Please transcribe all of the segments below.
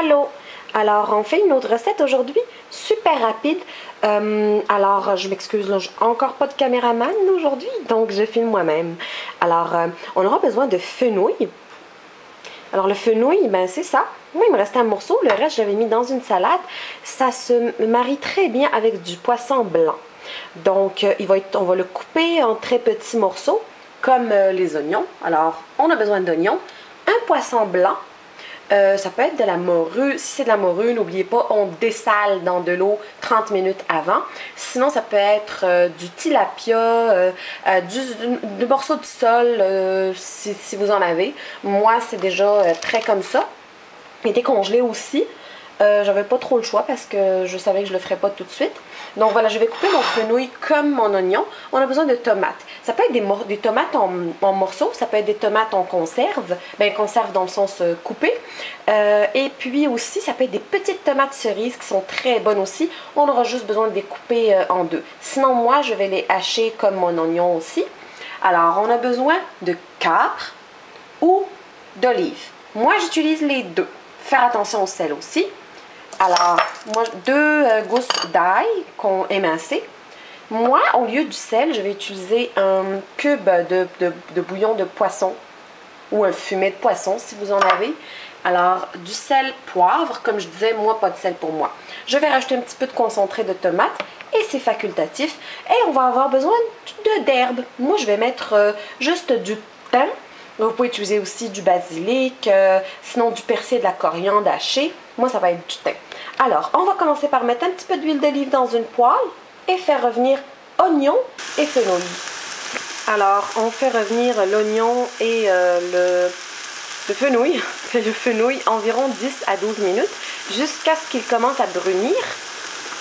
Allô! Alors, on fait une autre recette aujourd'hui, super rapide. Alors, je m'excuse, là, encore pas de caméraman aujourd'hui, donc je filme moi-même. Alors, on aura besoin de fenouil. Alors, le fenouil, ben c'est ça. Moi, il me restait un morceau, le reste, j'avais mis dans une salade. Ça se marie très bien avec du poisson blanc. Donc, on va le couper en très petits morceaux, comme les oignons. Alors, on a besoin d'oignons, un poisson blanc. Ça peut être de la morue. Si c'est de la morue, n'oubliez pas, on dessale dans de l'eau 30 minutes avant. Sinon, ça peut être du tilapia, du morceau de sol, si vous en avez. Moi, c'est déjà prêt comme ça. Il était congelé aussi. J'avais pas trop le choix parce que je savais que je le ferais pas tout de suite. Donc voilà, je vais couper mon fenouil comme mon oignon. On a besoin de tomates. Ça peut être des tomates en morceaux, ça peut être des tomates en conserve. Bien, conserve dans le sens coupé. Et puis aussi, ça peut être des petites tomates cerises qui sont très bonnes aussi. On aura juste besoin de les couper en deux. Sinon, moi, je vais les hacher comme mon oignon aussi. Alors, on a besoin de capre ou d'olive. Moi, j'utilise les deux. Faire attention au sel aussi. Alors, moi, 2 gousses d'ail qu'on émincé. Moi, au lieu du sel, je vais utiliser un cube de bouillon de poisson ou un fumet de poisson si vous en avez. Alors, du sel, poivre, comme je disais, moi, pas de sel pour moi. Je vais rajouter un petit peu de concentré de tomate et c'est facultatif. Et on va avoir besoin d'herbes. Moi, je vais mettre juste du thym. Vous pouvez utiliser aussi du basilic, sinon du persil et de la coriandre hachée. Moi, ça va être du thym. Alors, on va commencer par mettre un petit peu d'huile d'olive dans une poêle et faire revenir oignon et fenouil. Alors, on fait revenir l'oignon et le fenouil environ 10 à 12 minutes jusqu'à ce qu'il commence à brunir.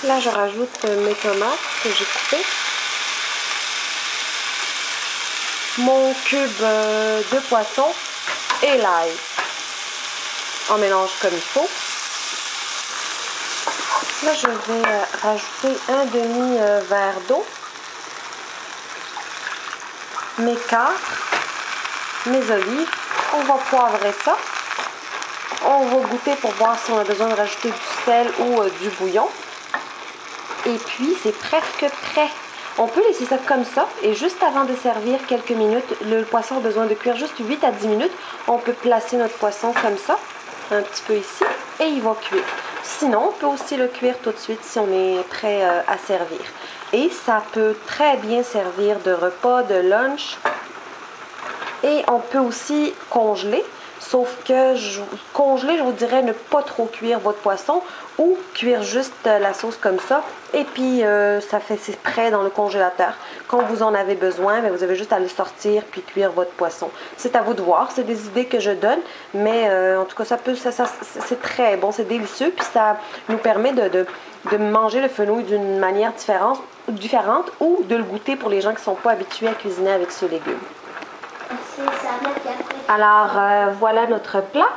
Là, je rajoute mes tomates que j'ai coupées. Mon cube de poisson et l'ail. On mélange comme il faut. Là, je vais rajouter un demi-verre d'eau. Mes capres, mes olives. On va poivrer ça. On va goûter pour voir si on a besoin de rajouter du sel ou du bouillon. Et puis, c'est presque prêt. On peut laisser ça comme ça et juste avant de servir quelques minutes, le poisson a besoin de cuire juste 8 à 10 minutes. On peut placer notre poisson comme ça, un petit peu ici, et il va cuire. Sinon, on peut aussi le cuire tout de suite si on est prêt à servir. Et ça peut très bien servir de repas, de lunch. Et on peut aussi congeler. Sauf que congeler, je vous dirais ne pas trop cuire votre poisson ou cuire juste la sauce comme ça. Et puis, c'est prêt dans le congélateur. Quand vous en avez besoin, bien, vous avez juste à le sortir puis cuire votre poisson. C'est à vous de voir. C'est des idées que je donne. Mais en tout cas, c'est très bon. C'est délicieux. Puis ça nous permet de manger le fenouil d'une manière différente ou de le goûter pour les gens qui ne sont pas habitués à cuisiner avec ce légume. Alors, voilà notre plat.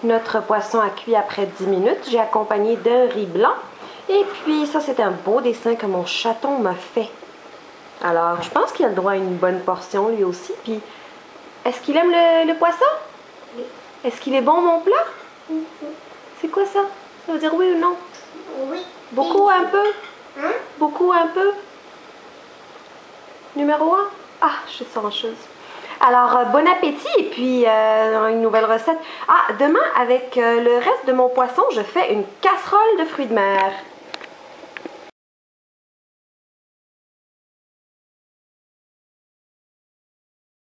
Notre poisson a cuit après 10 minutes. J'ai accompagné d'un riz blanc. Et puis, ça, c'est un beau dessin que mon chaton m'a fait. Alors, je pense qu'il a le droit à une bonne portion, lui aussi. Puis, est-ce qu'il aime le poisson? Oui. Est-ce qu'il est bon, mon plat? Oui. C'est quoi ça? Ça veut dire oui ou non? Oui. Beaucoup, un peu? Hein? Beaucoup, un peu? Numéro 1? Ah, je suis chanceuse. Alors, bon appétit et puis une nouvelle recette. Ah, demain, avec le reste de mon poisson, je fais une casserole de fruits de mer.